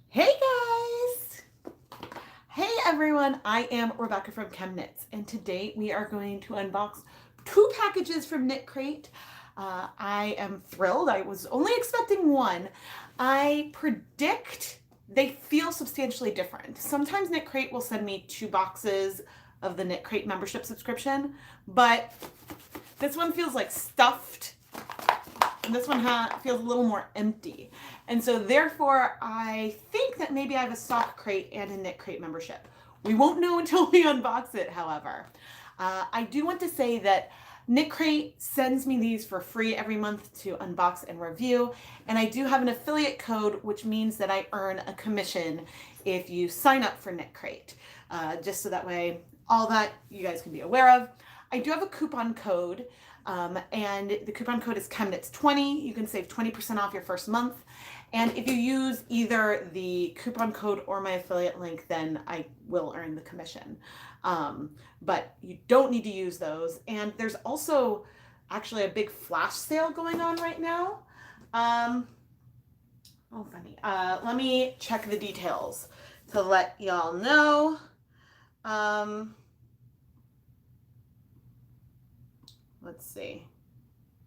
Hey guys! Hey everyone, I am Rebecca from ChemKnits, and today we are going to unbox 2 packages from KnitCrate. I am thrilled. I was only expecting one. I predict they feel substantially different. Sometimes KnitCrate will send me 2 boxes of the KnitCrate membership subscription, but this one feels like stuffed, and this one feels a little more empty. And so therefore, I think that maybe I have a sock crate and a KnitCrate membership. We won't know until we unbox it, however. I do want to say that KnitCrate sends me these for free every month to unbox and review. And I do have an affiliate code, which means that I earn a commission if you sign up for KnitCrate. Just so that way, all that you guys can be aware of. I do have a coupon code. And the coupon code is ChemKnits20. You can save 20% off your first month. And if you use either the coupon code or my affiliate link, then I will earn the commission. But you don't need to use those. And there's also actually a big flash sale going on right now. Oh, funny. Let me check the details to let y'all know. Let's see.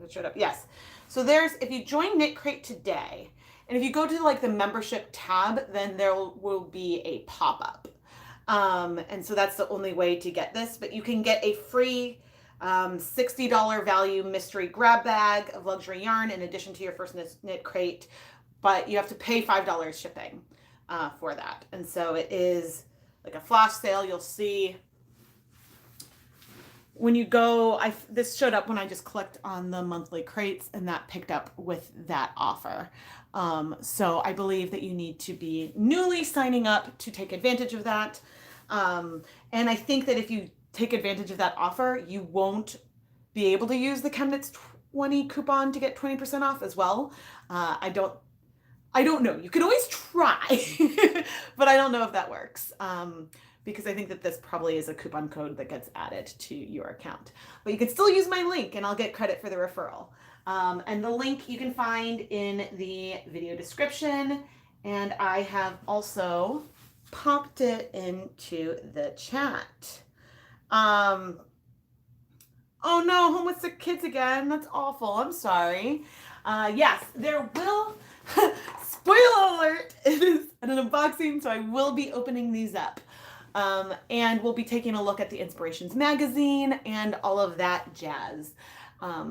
It showed up. Yes. So there's, if you join KnitCrate today, and if you go to like the membership tab, then there will be a pop-up. And so that's the only way to get this, but you can get a free $60 value mystery grab bag of luxury yarn in addition to your first KnitCrate, but you have to pay $5 shipping for that. And so it is like a flash sale. You'll see when you go, this showed up when I just clicked on the monthly crates, and that picked up with that offer. So I believe that you need to be newly signing up to take advantage of that. And I think that if you take advantage of that offer, you won't be able to use the ChemKnits20 coupon to get 20% off as well. I don't know. You can always try, but I don't know if that works. Because I think that this probably is a coupon code that gets added to your account. But you can still use my link and I'll get credit for the referral. And the link you can find in the video description. And I have also popped it into the chat. Oh no, home with sick kids again. That's awful. I'm sorry. Yes, there will, spoiler alert, it is an unboxing, so I will be opening these up. And we'll be taking a look at the Inspirations magazine and all of that jazz.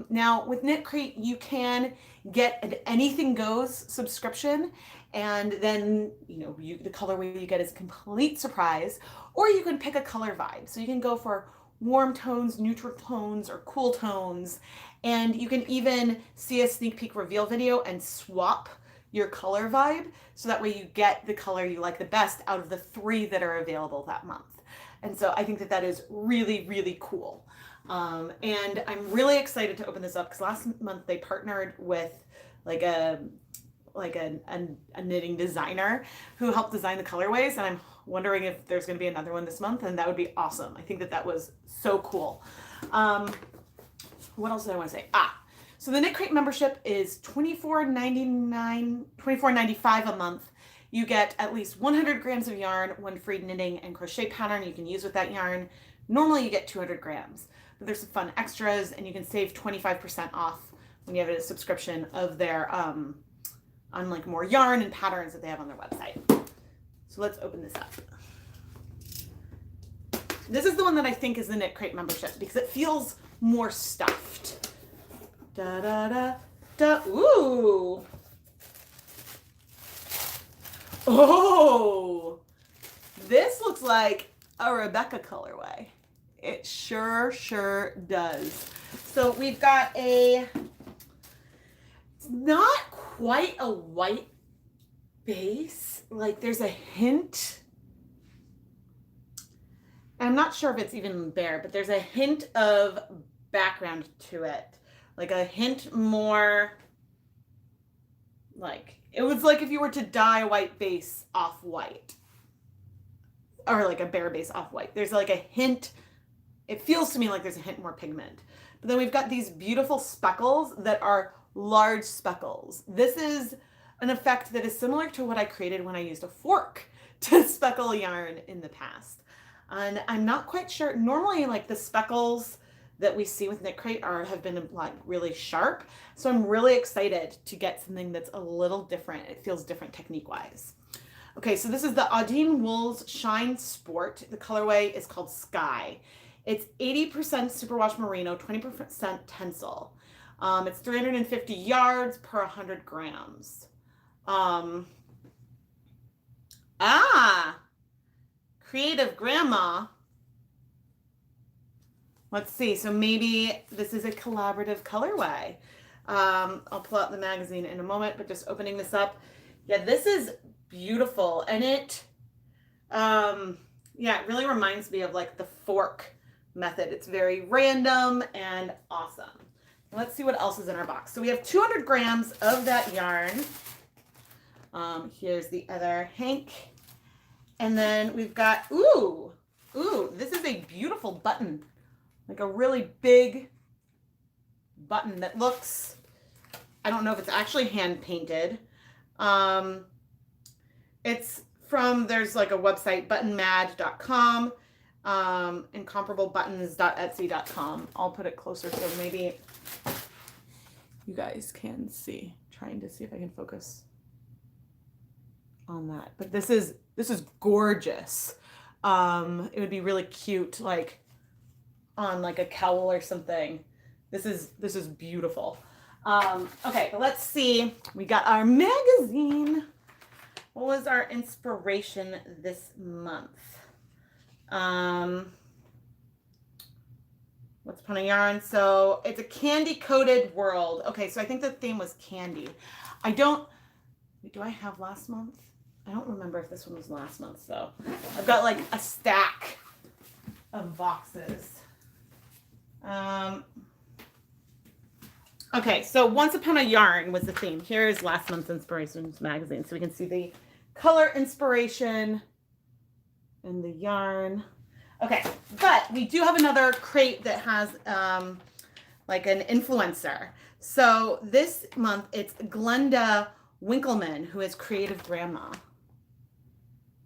Now, with KnitCrate, you can get an Anything Goes subscription, and then the colorway you get is a complete surprise, or you can pick a color vibe. So you can go for warm tones, neutral tones, or cool tones, and you can even see a sneak peek reveal video and swap your color vibe, so that way you get the color you like the best out of the 3 that are available that month. And so I think that that is really, really cool. And I'm really excited to open this up because last month they partnered with like a knitting designer who helped design the colorways, and I'm wondering if there's going to be another one this month, and that would be awesome. I think that that was so cool. What else did I want to say? So the KnitCrate membership is $24.95 a month. You get at least 100 grams of yarn, 1 free knitting and crochet pattern you can use with that yarn. Normally you get 200 grams, but there's some fun extras, and you can save 25% off when you have a subscription of their, on like more yarn and patterns that they have on their website. So let's open this up. This is the one that I think is the KnitCrate membership because it feels more stuffed. Da da da da. Ooh. Oh, this looks like a Rebecca colorway. It sure does. So we've got it's not quite a white base. Like there's a hint. I'm not sure if it's even bare, but there's a hint of background to it. Like a hint more, like, it was like if you were to dye a white base off white. Or like a bare base off white. There's like a hint, it feels to me like there's a hint more pigment. But then we've got these beautiful speckles that are large speckles. This is an effect that is similar to what I created when I used a fork to speckle yarn in the past. And I'm not quite sure, normally like the speckles that we see with KnitCrate have been like really sharp. So I'm really excited to get something that's a little different. It feels different technique wise. Okay, so this is the Audine Wools Shine Sport. The colorway is called Sky. It's 80% superwash merino, 20% tencel. It's 350 yards per 100 grams. Creative Grandma. Let's see. So maybe this is a collaborative colorway. I'll pull out the magazine in a moment, but just opening this up. Yeah, this is beautiful. And it really reminds me of like the fork method. It's very random and awesome. Let's see what else is in our box. So we have 200 grams of that yarn. Here's the other hank. And then we've got, this is a beautiful button. Like a really big button that looks, I don't know if it's actually hand painted. It's from, there's like a website, buttonmad.com, and comparablebuttons.etsy.com. I'll put it closer so maybe you guys can see. Trying to see if I can focus on that. But this is gorgeous. It would be really cute, like on like a cowl or something. This is beautiful. Okay, but let's see. We got our magazine. What was our inspiration this month? What's Upon a Yarn? So it's a candy coated world. Okay, so I think the theme was candy. Do I have last month? I don't remember if this one was last month, so I've got like a stack of boxes. Okay, so Once Upon a Yarn was the theme. Here's last month's Inspirations magazine, so we can see the color inspiration and the yarn. Okay, but we do have another crate that has like an influencer. So this month it's Glenda Winkleman, who is Creative Grandma.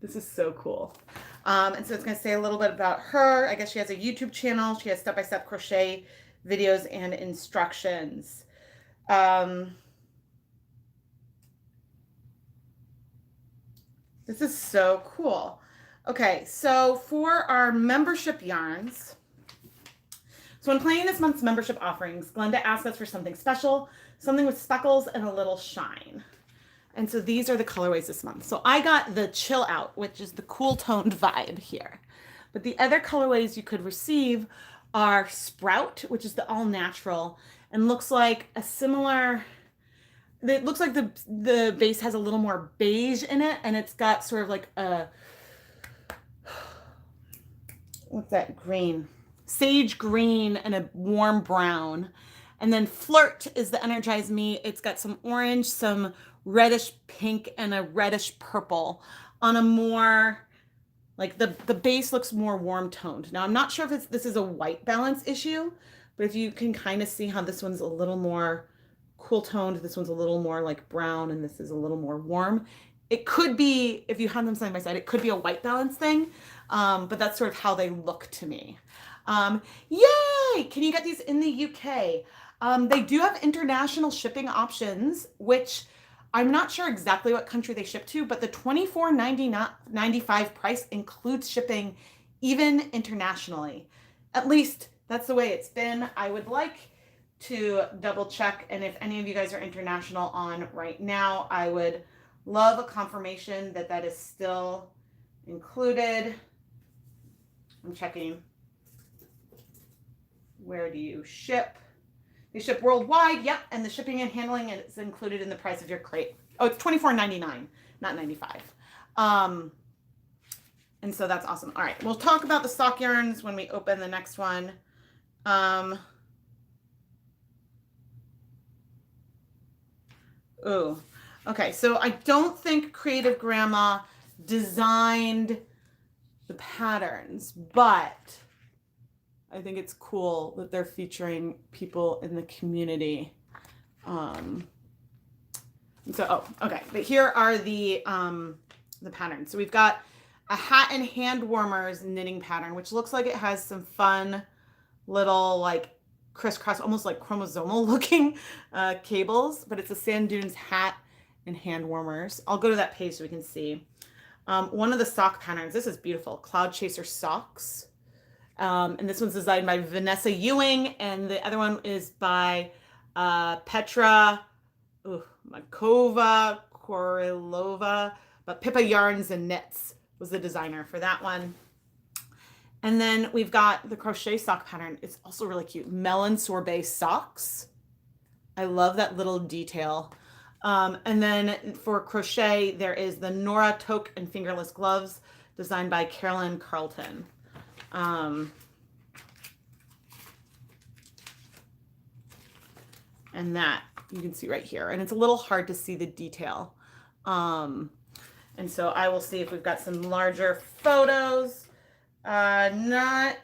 This is so cool. And so it's going to say a little bit about her. I guess she has a YouTube channel. She has step-by-step crochet videos and instructions. This is so cool. Okay, so for our membership yarns, so when planning this month's membership offerings, Glenda asked us for something special, something with speckles and a little shine. And so these are the colorways this month. So I got the Chill Out, which is the cool toned vibe here. But the other colorways you could receive are Sprout, which is the all natural and looks like a similar, it looks like the base has a little more beige in it, and it's got sort of like a, what's that green? Sage green and a warm brown. And then Flirt is the Energize Me. It's got some orange, some reddish pink, and a reddish purple on a more, like the base looks more warm toned. Now I'm not sure if this is a white balance issue, but if you can kind of see how this one's a little more cool toned, this one's a little more like brown, and this is a little more warm. It could be, if you have them side by side, it could be a white balance thing, but that's sort of how they look to me. Yay! Can you get these in the UK? They do have international shipping options, which I'm not sure exactly what country they ship to, but the $24.95 price includes shipping even internationally. At least that's the way it's been. I would like to double check, and if any of you guys are international on right now, I would love a confirmation that that is still included. I'm checking. Where do you ship? They ship worldwide, yep, and the shipping and handling is included in the price of your crate. Oh, it's $24.99, not $95. And so that's awesome. All right, we'll talk about the sock yarns when we open the next one. Ooh, okay, so I don't think Creative Grandma designed the patterns, but I think it's cool that they're featuring people in the community. So, oh, okay. But here are the patterns. So we've got a hat and hand warmers knitting pattern, which looks like it has some fun little like crisscross, almost like chromosomal looking cables, but it's a sand dunes hat and hand warmers. I'll go to that page so we can see. One of the sock patterns, this is beautiful, Cloud Chaser socks. And this one's designed by Vanessa Ewing, and the other one is by Petra Makova Korilova, but Pippa Yarns and Knits was the designer for that one. And then we've got the crochet sock pattern. It's also really cute. Melon sorbet socks. I love that little detail. And then for crochet, there is the Nora Toque and fingerless gloves designed by Carolyn Carlton. And that you can see right here. And it's a little hard to see the detail. And so I will see if we've got some larger photos. Not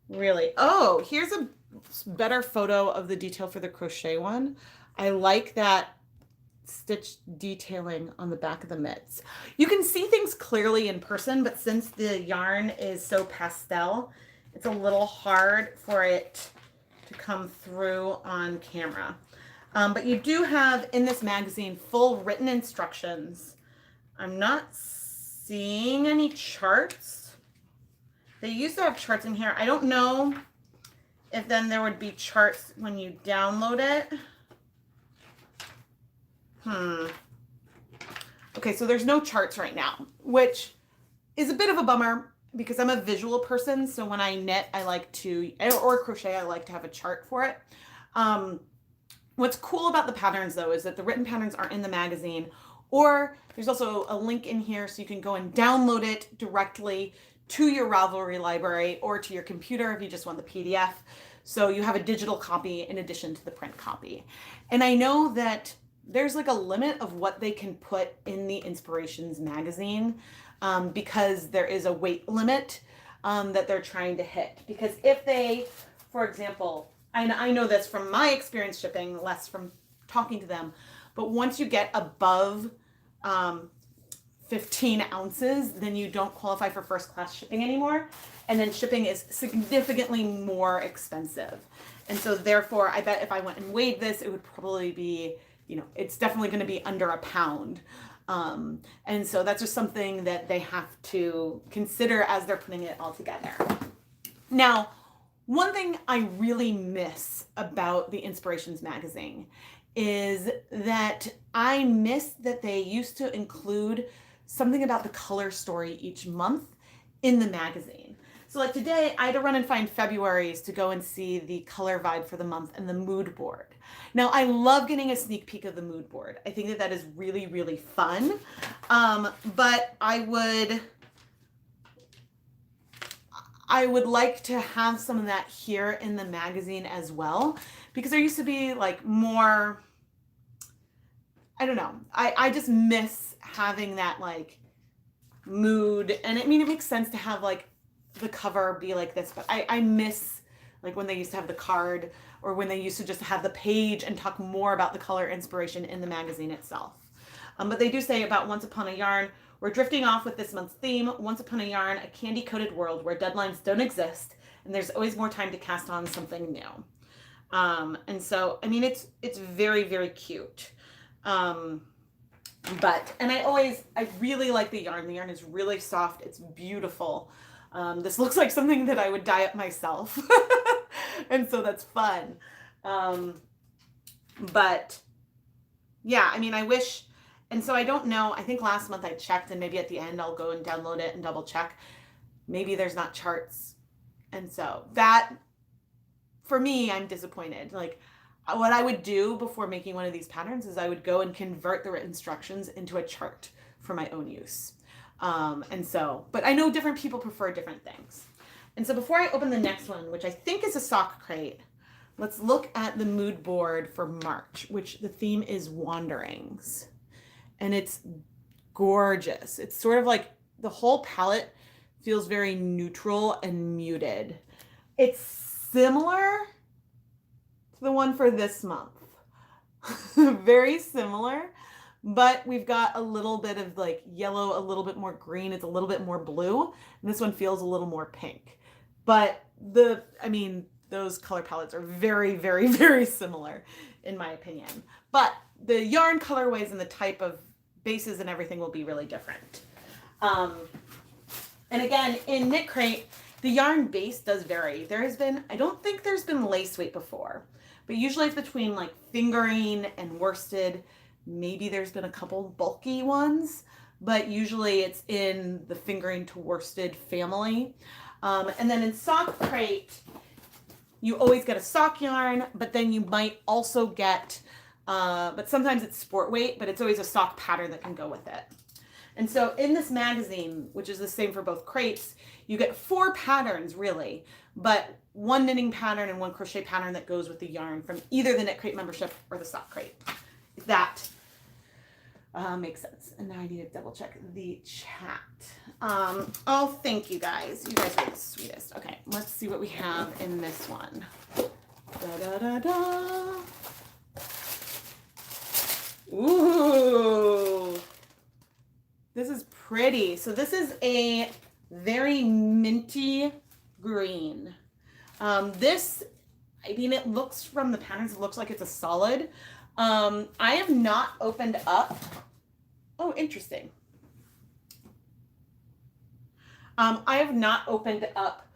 really. Oh, here's a better photo of the detail for the crochet one. I like that stitch detailing on the back of the mitts. You can see things clearly in person, but since the yarn is so pastel, it's a little hard for it to come through on camera. But you do have in this magazine full written instructions. I'm not seeing any charts. They used to have charts in here. I don't know if then there would be charts when you download it. Okay, so there's no charts right now, which is a bit of a bummer because I'm a visual person. So when I knit, I like to, or crochet, I like to have a chart for it. What's cool about the patterns though is that the written patterns are in the magazine, or there's also a link in here so you can go and download it directly to your Ravelry library or to your computer if you just want the PDF. So you have a digital copy in addition to the print copy. And I know that there's like a limit of what they can put in the Inspirations magazine because there is a weight limit that they're trying to hit. Because if they, for example, and I know this from my experience shipping, less from talking to them, but once you get above 15 ounces, then you don't qualify for first class shipping anymore. And then shipping is significantly more expensive. And so therefore, I bet if I went and weighed this, it would probably be, you know, it's definitely going to be under a pound. And so that's just something that they have to consider as they're putting it all together. Now, one thing I really miss about the Inspirations magazine is that I miss that they used to include something about the color story each month in the magazine. So like today, I had to run and find February's to go and see the color vibe for the month and the mood board. Now, I love getting a sneak peek of the mood board. I think that that is really, really fun. But I would like to have some of that here in the magazine as well, because there used to be like more, I don't know. I just miss having that like mood. And I mean, it makes sense to have like the cover be like this, but I miss like when they used to have the card or when they used to just have the page and talk more about the color inspiration in the magazine itself. But they do say about Once Upon a Yarn, we're drifting off with this month's theme, Once Upon a Yarn, a candy-coated world where deadlines don't exist and there's always more time to cast on something new. And so, I mean, it's very, very cute. And I really like the yarn. The yarn is really soft. It's beautiful. This looks like something that I would dye up myself. And so that's fun. But yeah, I mean, I wish, and so I don't know, I think last month I checked and maybe at the end I'll go and download it and double check. Maybe there's not charts. And so that, for me, I'm disappointed. Like what I would do before making one of these patterns is I would go and convert the written instructions into a chart for my own use. But I know different people prefer different things. And so before I open the next one, which I think is a sock crate, let's look at the mood board for March, which the theme is Wanderings. And it's gorgeous. It's sort of like the whole palette feels very neutral and muted. It's similar to the one for this month. very similar, but we've got a little bit of like yellow, a little bit more green. It's a little bit more blue. And this one feels a little more pink. But I mean, those color palettes are very, very, very similar in my opinion. But the yarn colorways and the type of bases and everything will be really different. And again, in KnitCrate, the yarn base does vary. I don't think there's been lace weight before, but usually it's between like fingering and worsted. Maybe there's been a couple bulky ones, but usually it's in the fingering to worsted family. And then in ChemKnits, you always get a sock yarn, but then you might also get, but sometimes it's sport weight, but it's always a sock pattern that can go with it. And so in this magazine, which is the same for both crates, you get 4 patterns really, but 1 knitting pattern and 1 crochet pattern that goes with the yarn from either the KnitCrate membership or the sock crate. If that makes sense. And now I need to double check the chat. Oh, thank you guys. You guys are the sweetest. Okay, let's see what we have in this one. Da, da, da, da. Ooh. This is pretty. So this is a very minty green. This, I mean, it looks from the patterns, it looks like it's a solid. I have not opened up. Oh, interesting. I have not opened up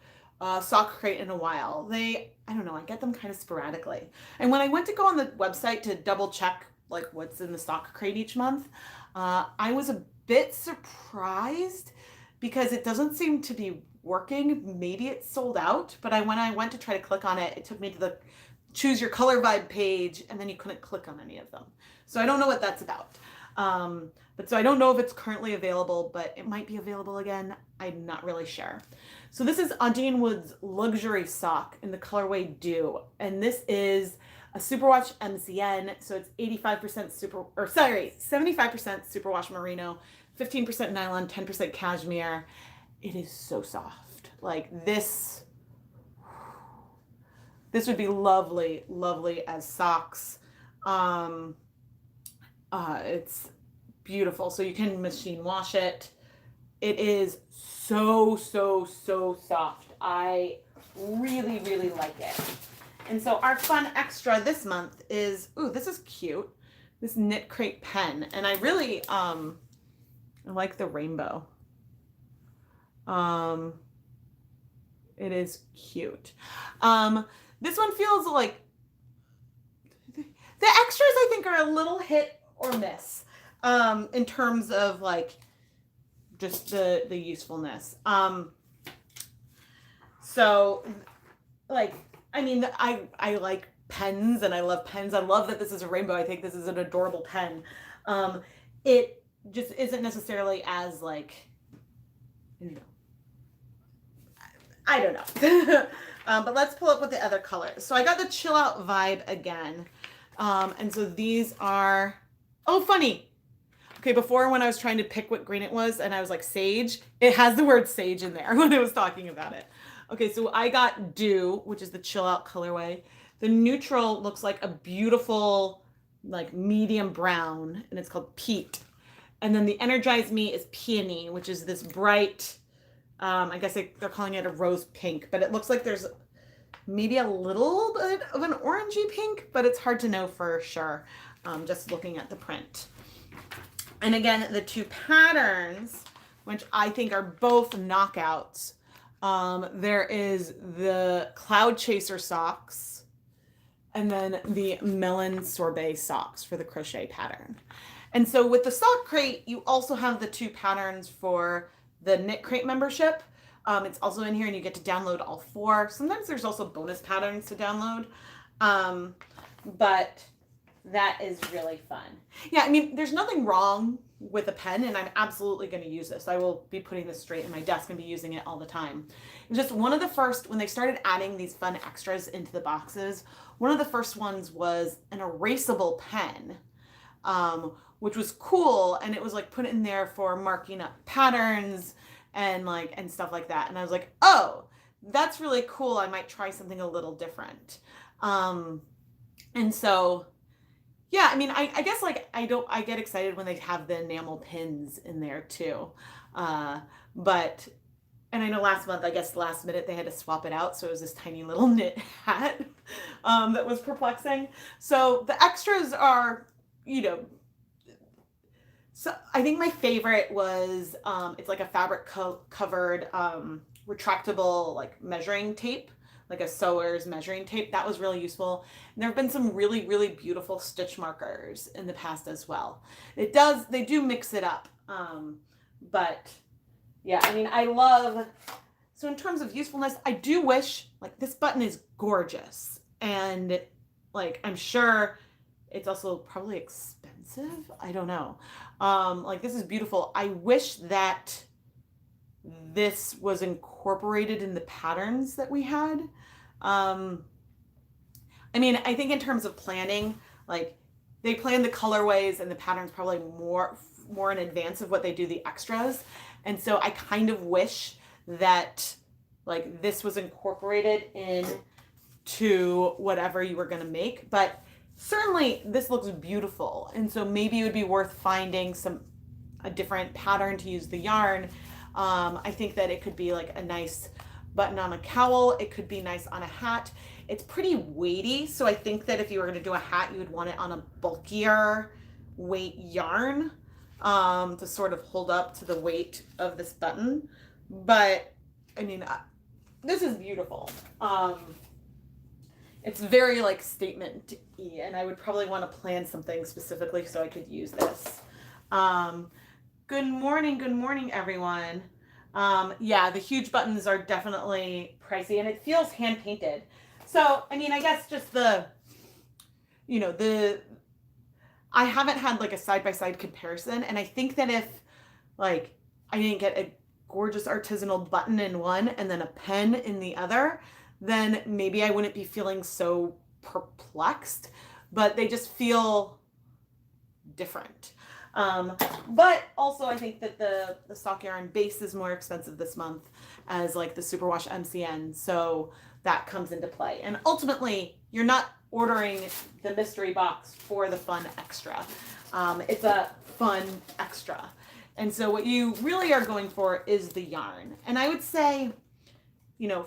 Sock Crate in a while. I don't know, I get them kind of sporadically. And when I went to go on the website to double check like what's in the Sock Crate each month, I was a bit surprised because it doesn't seem to be working. Maybe it's sold out, but when I went to try to click on it, it took me to the choose your color vibe page, and then you couldn't click on any of them. So I don't know what that's about. But so I don't know if it's currently available, but it might be available again. I'm not really sure. So this is Audine Wood's Luxury Sock in the colorway Dew. And this is a superwash MCN. So it's 75% 75% superwash merino, 15% nylon, 10% cashmere. It is so soft. Like this would be lovely, lovely as socks. It's beautiful. So you can machine wash it. It is so, so, so soft. I really, really like it. And so our fun extra this month is, ooh, this is cute. This KnitCrate pen. And I really, I like the rainbow. It is cute. This one feels like, the extras I think are a little hit or miss in terms of like just the usefulness. So like, I mean, I like pens and I love pens. I love that this is a rainbow. I think this is an adorable pen. It just isn't necessarily as like, you know, I don't know. But let's pull up with the other colors. So I got the chill out vibe again. And so these are, oh, funny. Okay, before when I was trying to pick what green it was and I was like sage, it has the word sage in there when I was talking about it. Okay, so I got Dew, which is the chill out colorway. The neutral looks like a beautiful, like medium brown, and it's called Peat. And then the Energize Me is Peony, which is this bright, I guess they're calling it a rose pink, but it looks like there's maybe a little bit of an orangey pink, but it's hard to know for sure, just looking at the print. And again, the 2 patterns, which I think are both knockouts. There is the Cloud Chaser socks and then the Melon Sorbet socks for the crochet pattern. And so with the Sock Crate, you also have the 2 patterns for the KnitCrate membership. It's also in here and you get to download all 4. Sometimes there's also bonus patterns to download. But that is really fun. Yeah, I mean, there's nothing wrong with a pen, and I'm absolutely going to use this. I will be putting this straight in my desk and be using it all the time. It's just one of the first, when they started adding these fun extras into the boxes, one of the first ones was an erasable pen, which was cool, and it was like put in there for marking up patterns and stuff like that. And I was like, oh, that's really cool. I might try something a little different. And so Yeah, I mean, I guess like I get excited when they have the enamel pins in there too. But and I know last month, I guess last minute they had to swap it out, so it was this tiny little knit hat that was perplexing. So the extras are, you know, so I think my favorite was it's like a fabric covered retractable like measuring tape, like a sewer's measuring tape. That was really useful. And there have been some really, really beautiful stitch markers in the past as well. They do mix it up. But yeah, I mean, so in terms of usefulness, I do wish, like, this button is gorgeous. And like, I'm sure it's also probably expensive. I don't know. Like, this is beautiful. I wish that this was incorporated in the patterns that we had. I mean, I think in terms of planning, like, they plan the colorways and the patterns probably more in advance of what they do the extras. And so I kind of wish that like this was incorporated into whatever you were going to make. But certainly this looks beautiful. And so maybe it would be worth finding a different pattern to use the yarn. I think that it could be like a nice button on a cowl. It could be nice on a hat. It's pretty weighty. So I think that if you were going to do a hat, you would want it on a bulkier weight yarn to sort of hold up to the weight of this button. But I mean, this is beautiful. It's very like statement-y, and I would probably want to plan something specifically so I could use this. Good morning, everyone. Yeah, the huge buttons are definitely pricey, and it feels hand painted. So, I mean, I guess just I haven't had like a side-by-side comparison, and I think that if like I didn't get a gorgeous artisanal button in one and then a pen in the other, then maybe I wouldn't be feeling so perplexed, but they just feel different. But also I think that the stock yarn base is more expensive this month as like the Superwash MCN, so that comes into play. And ultimately, you're not ordering the mystery box for the fun extra. It's a fun extra. And so what you really are going for is the yarn. And I would say,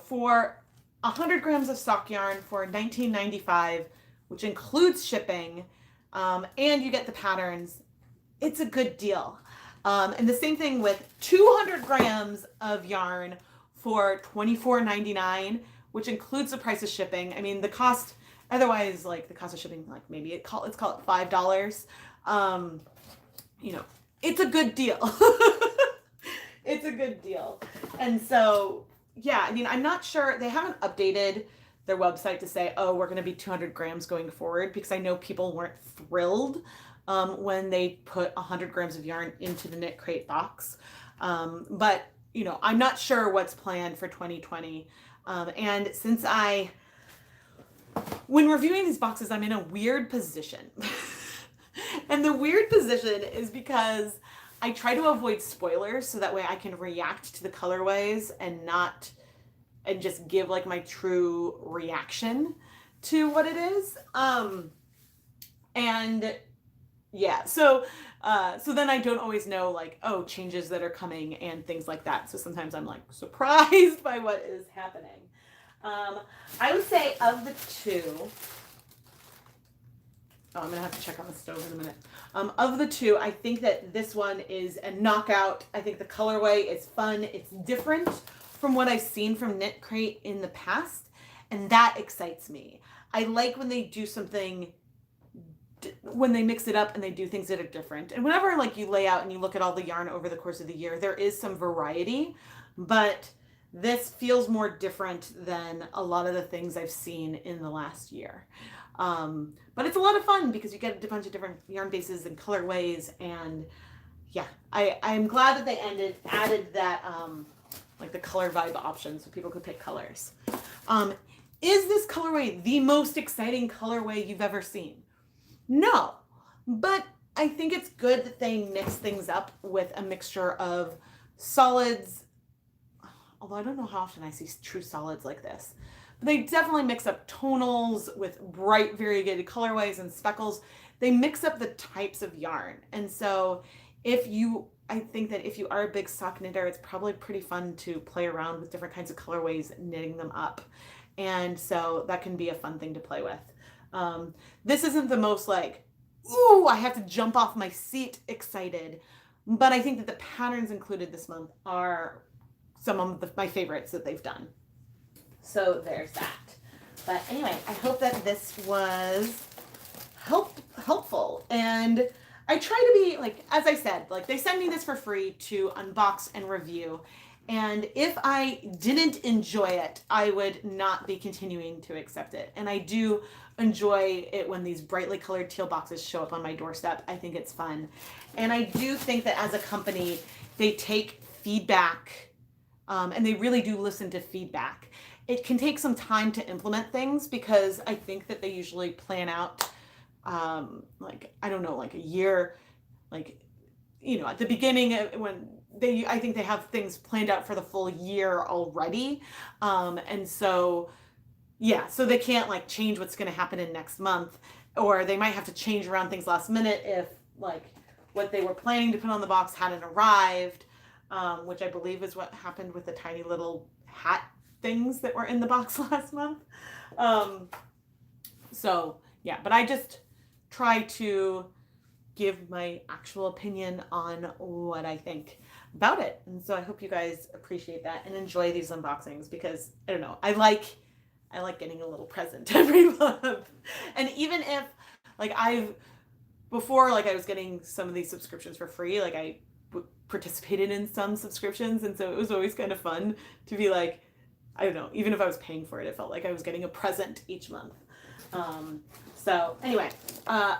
for 100 grams of stock yarn for $19.95, which includes shipping, and you get the patterns, it's a good deal. And the same thing with 200 grams of yarn for $24.99, which includes the price of shipping. I mean, the cost, otherwise, like the cost of shipping, like maybe let's call it $5. It's a good deal. It's a good deal. And so, yeah, I mean, I'm not sure, they haven't updated their website to say, oh, we're going to be 200 grams going forward, because I know people weren't thrilled when they put 100 grams of yarn into the KnitCrate box. But, I'm not sure what's planned for 2020. And since when reviewing these boxes, I'm in a weird position. And the weird position is because I try to avoid spoilers so that way I can react to the colorways and just give like my true reaction to what it is. And yeah, so then I don't always know like, oh, changes that are coming and things like that. So sometimes I'm like surprised by what is happening. I would say of the two, I'm going to have to check on the stove in a minute. Of the two, I think that this one is a knockout. I think the colorway is fun. It's different from what I've seen from KnitCrate in the past, and that excites me. I like when they do something, when they mix it up and they do things that are different. And whenever like you lay out and you look at all the yarn over the course of the year, there is some variety, but this feels more different than a lot of the things I've seen in the last year. But it's a lot of fun because you get a bunch of different yarn bases and colorways, and yeah, I'm glad that they added that like the color vibe option so people could pick colors. Is this colorway the most exciting colorway you've ever seen? No, but I think it's good that they mix things up with a mixture of solids, although I don't know how often I see true solids like this. But they definitely mix up tonals with bright variegated colorways and speckles. they mix up the types of yarn. And so I think that if you are a big sock knitter, it's probably pretty fun to play around with different kinds of colorways, knitting them up. And so that can be a fun thing to play with. This isn't the most like, ooh, I have to jump off my seat excited, but I think that the patterns included this month are some of my favorites that they've done. So there's that. But anyway, I hope that this was helpful. And I try to be, like, as I said, like, they send me this for free to unbox and review. And if I didn't enjoy it, I would not be continuing to accept it. And I do enjoy it when these brightly colored teal boxes show up on my doorstep. I think it's fun. And I do think that as a company, they take feedback, and they really do listen to feedback. It can take some time to implement things because I think that they usually plan out, like, I don't know, like a year, like, you know, at the beginning when I think they have things planned out for the full year already. And so, yeah, so they can't like change what's going to happen in next month, or they might have to change around things last minute if like what they were planning to put on the box hadn't arrived, which I believe is what happened with the tiny little hat things that were in the box last month. So yeah, but I just try to give my actual opinion on what I think about it. And so I hope you guys appreciate that and enjoy these unboxings because I don't know, I like getting a little present every month. And even if like before I was getting some of these subscriptions for free, like I participated in some subscriptions. And so it was always kind of fun to be like, I don't know, even if I was paying for it, it felt like I was getting a present each month. So anyway,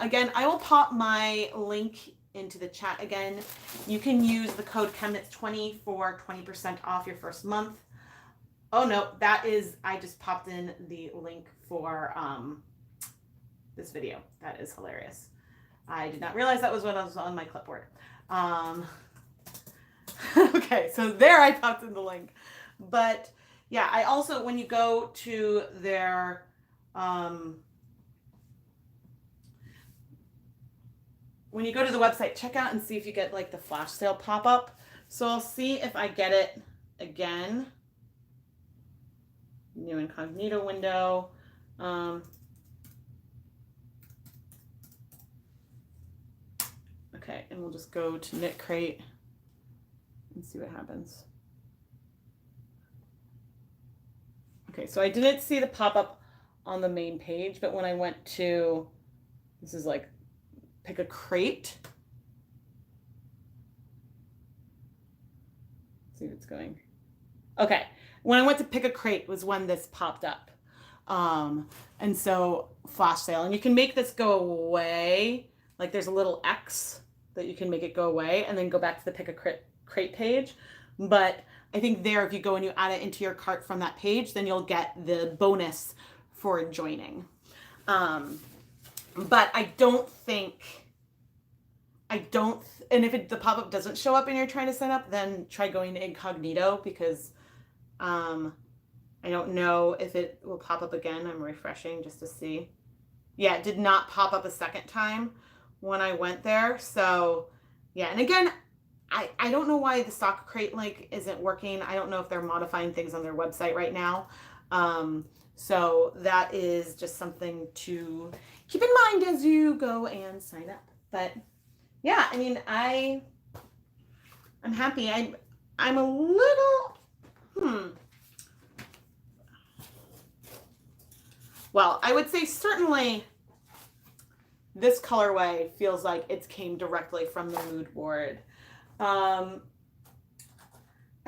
again, I will pop my link into the chat again. You can use the code ChemKnits20 for 20% off your first month. Oh no, I just popped in the link for this video. That is hilarious. I did not realize that was what was on my clipboard. Okay, so there I popped in the link. But yeah, I also, when you go to their, when you go to the website, check out and see if you get like the flash sale pop-up. So I'll see if I get it again. New incognito window. Okay, and we'll just go to KnitCrate and see what happens. Okay, so I didn't see the pop-up on the main page, but when I went to, this is like, pick a crate. Let's see if it's going. Okay, when I went to pick a crate was when this popped up. And so flash sale, and you can make this go away. Like there's a little X that you can make it go away and then go back to the pick a crate page. But I think there, if you go and you add it into your cart from that page, then you'll get the bonus for joining. But I don't think, and if the pop-up doesn't show up and you're trying to sign up, then try going to incognito because I don't know if it will pop up again. I'm refreshing just to see. Yeah, it did not pop up a second time when I went there. So yeah, and again, I don't know why the sock crate link isn't working. I don't know if they're modifying things on their website right now. So that is just something to keep in mind as you go and sign up. But yeah, I mean, I'm happy. I'm a little, well, I would say certainly this colorway feels like it came directly from the mood board. I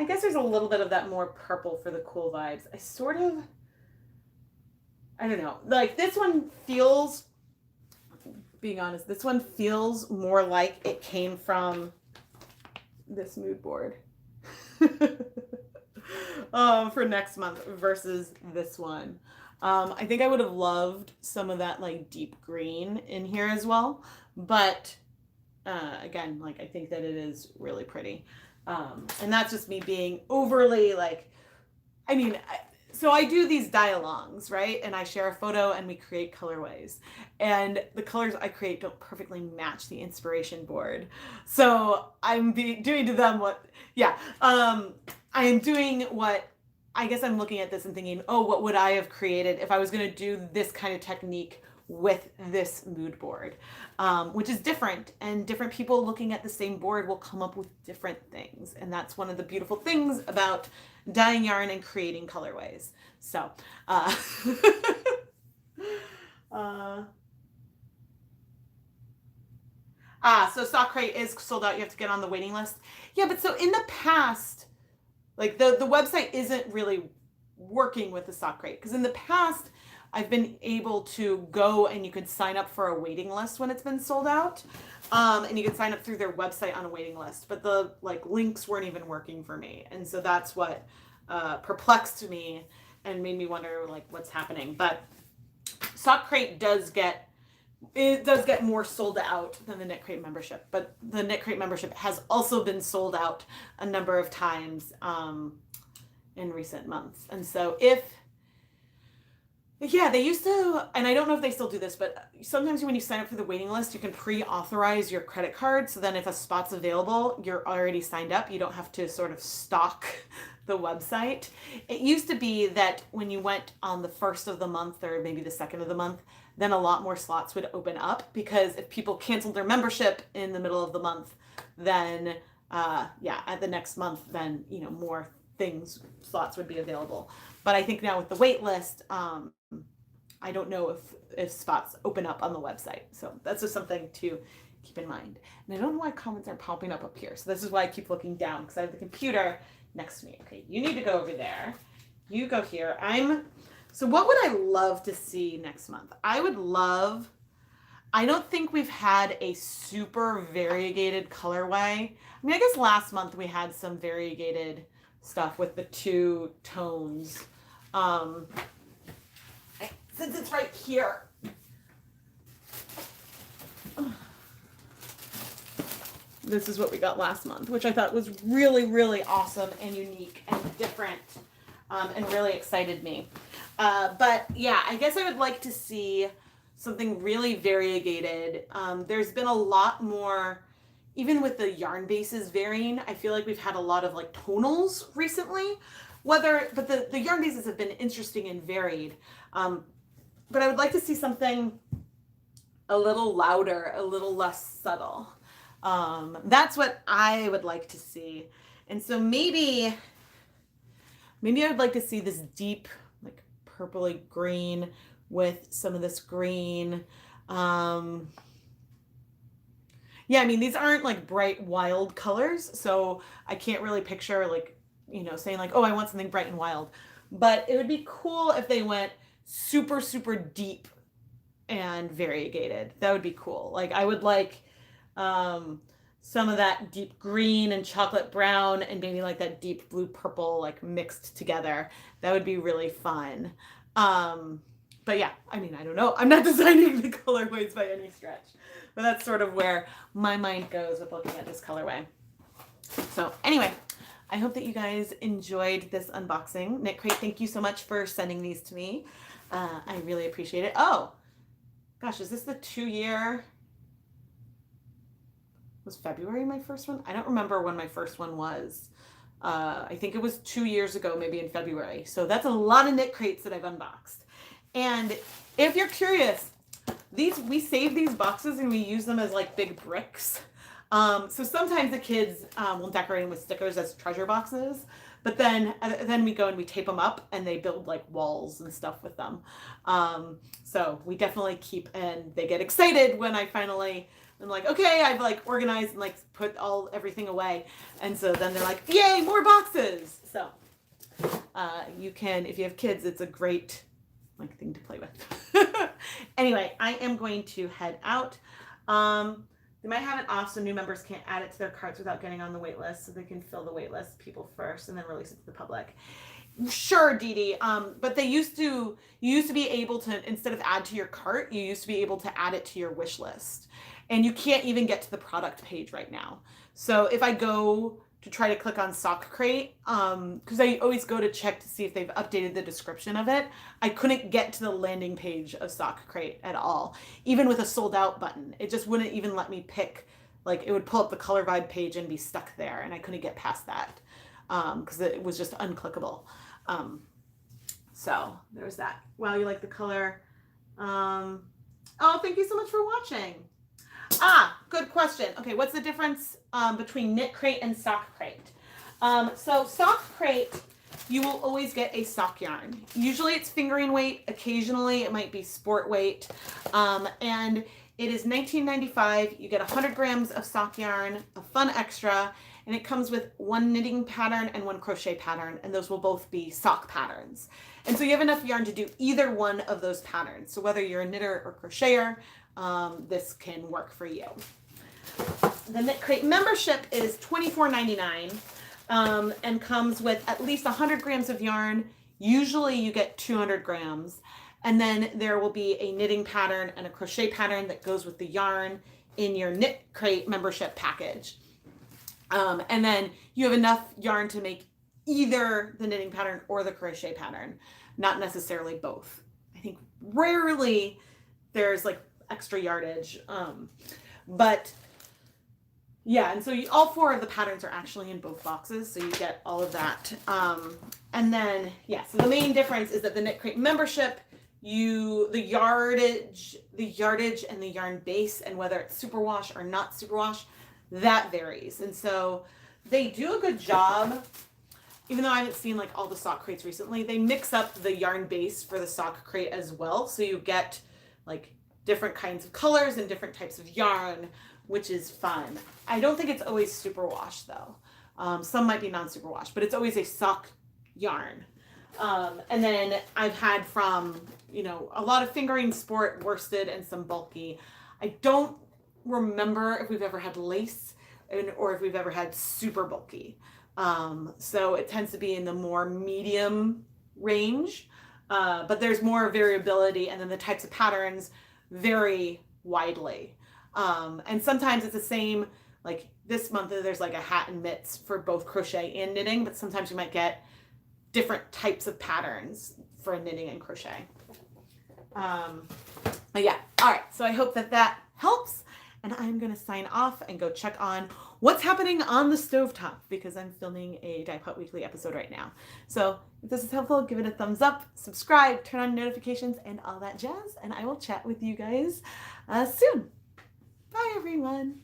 guess there's a little bit of that more purple for the cool vibes. I don't know. Like this one feels, being honest, this one feels more like it came from this mood board for next month versus this one. I think I would have loved some of that like deep green in here as well. But again, like I think that it is really pretty. And that's just me being overly like, I mean, so I do these dye-alongs, right? And I share a photo and we create colorways. And the colors I create don't perfectly match the inspiration board. So I'm doing to them what, yeah, I am doing what, I guess I'm looking at this and thinking, oh, what would I have created if I was going to do this kind of technique with this mood board, which is different, and different people looking at the same board will come up with different things. And that's one of the beautiful things about dyeing yarn and creating colorways. So, so ChemKnits is sold out. You have to get on the waiting list. Yeah, but so in the past, like the website isn't really working with the ChemKnits, because in the past, I've been able to go and you could sign up for a waiting list when it's been sold out. And you could sign up through their website on a waiting list, but the like links weren't even working for me. And so that's what perplexed me and made me wonder like what's happening. But ChemKnits does get more sold out than the KnitCrate membership, but the KnitCrate membership has also been sold out a number of times in recent months. And so yeah, they used to, and I don't know if they still do this, but sometimes when you sign up for the waiting list, you can pre-authorize your credit card. So then if a spot's available, you're already signed up. You don't have to sort of stalk the website. It used to be that when you went on the first of the month or maybe the second of the month, then a lot more slots would open up, because if people canceled their membership in the middle of the month, then at the next month, then more slots would be available. But I think now with the wait list, I don't know if spots open up on the website. So that's just something to keep in mind. And I don't know why comments aren't popping up here. So this is why I keep looking down, because I have the computer next to me. Okay, you need to go over there. You go here. So what would I love to see next month? I don't think we've had a super variegated colorway. I mean, I guess last month we had some variegated stuff with the two tones. Since it's right here. This is what we got last month, which I thought was really, really awesome and unique and different, and really excited me. But yeah, I guess I would like to see something really variegated. There's been a lot more, even with the yarn bases varying, I feel like we've had a lot of like tonals recently. But the yarn bases have been interesting and varied. But I would like to see something a little louder, a little less subtle. That's what I would like to see. And so maybe I would like to see this deep, like purpley green with some of this green. Yeah, I mean, these aren't like bright, wild colors, so I can't really picture like, saying like, oh, I want something bright and wild. But it would be cool if they went super, super deep and variegated. That would be cool. Like I would like some of that deep green and chocolate brown and maybe like that deep blue purple like mixed together. That would be really fun. But yeah, I mean, I don't know. I'm not designing the colorways by any stretch, but that's sort of where my mind goes with looking at this colorway. So anyway, I hope that you guys enjoyed this unboxing. KnitCrate, thank you so much for sending these to me. I really appreciate it. Oh, gosh, is this the 2-year? Was February my first one? I don't remember when my first one was. I think it was 2 years ago, maybe in February. So that's a lot of KnitCrates that I've unboxed. And if you're curious, we save these boxes and we use them as like big bricks. So sometimes the kids will decorate them with stickers as treasure boxes, but then we go and we tape them up and they build like walls and stuff with them. So we definitely keep, and they get excited when I'm like, okay, I've like organized and like put everything away. And so then they're like, yay, more boxes. So you can, if you have kids, it's a great like thing to play with. Anyway, I am going to head out. They might have it off so new members can't add it to their carts without getting on the wait list, so they can fill the wait list people first and then release it to the public. Sure, Dee Dee. But you used to be able to, instead of add to your cart, you used to be able to add it to your wish list. And you can't even get to the product page right now. So if I go to to try to click on ChemKnits, because I always go to check to see if they've updated the description of it. I couldn't get to the landing page of ChemKnits at all, even with a sold out button. It just wouldn't even let me pick, like it would pull up the color vibe page and be stuck there, and I couldn't get past that because it was just unclickable. So there's that. Wow, you like the color. Oh, thank you so much for watching. Good question. Okay, what's the difference between KnitCrate and ChemKnits? So ChemKnits, you will always get a sock yarn. Usually it's fingering weight. Occasionally it might be sport weight. And it is $19.95. You get 100 grams of sock yarn, a fun extra, and it comes with one knitting pattern and one crochet pattern, and those will both be sock patterns. And so you have enough yarn to do either one of those patterns. So whether you're a knitter or crocheter, this can work for you. The KnitCrate membership is $24.99 and comes with at least 100 grams of yarn. Usually you get 200 grams. And then there will be a knitting pattern and a crochet pattern that goes with the yarn in your KnitCrate membership package. And then you have enough yarn to make either the knitting pattern or the crochet pattern, not necessarily both. I think rarely there's like extra yardage. But yeah, and so all 4 of the patterns are actually in both boxes, so you get all of that. And then, yeah, so the main difference is that the KnitCrate membership, the yardage and the yarn base, and whether it's superwash or not superwash, that varies. And so they do a good job, even though I haven't seen like all the sock crates recently, they mix up the yarn base for the sock crate as well. So you get like different kinds of colors and different types of yarn, which is fun. I don't think it's always superwash though. Some might be non-superwash, but it's always a sock yarn. And then I've had from, a lot of fingering, sport, worsted, and some bulky. I don't remember if we've ever had lace or if we've ever had super bulky. So it tends to be in the more medium range, but there's more variability, and then the types of patterns vary widely. And sometimes it's the same, like this month there's like a hat and mitts for both crochet and knitting, but sometimes you might get different types of patterns for knitting and crochet. But yeah, all right, so I hope that helps, and I'm gonna sign off and go check on what's happening on the stovetop because I'm filming a Dye Pot Weekly episode right now. So if this is helpful, give it a thumbs up, subscribe, turn on notifications, and all that jazz, and I will chat with you guys soon. Bye, everyone.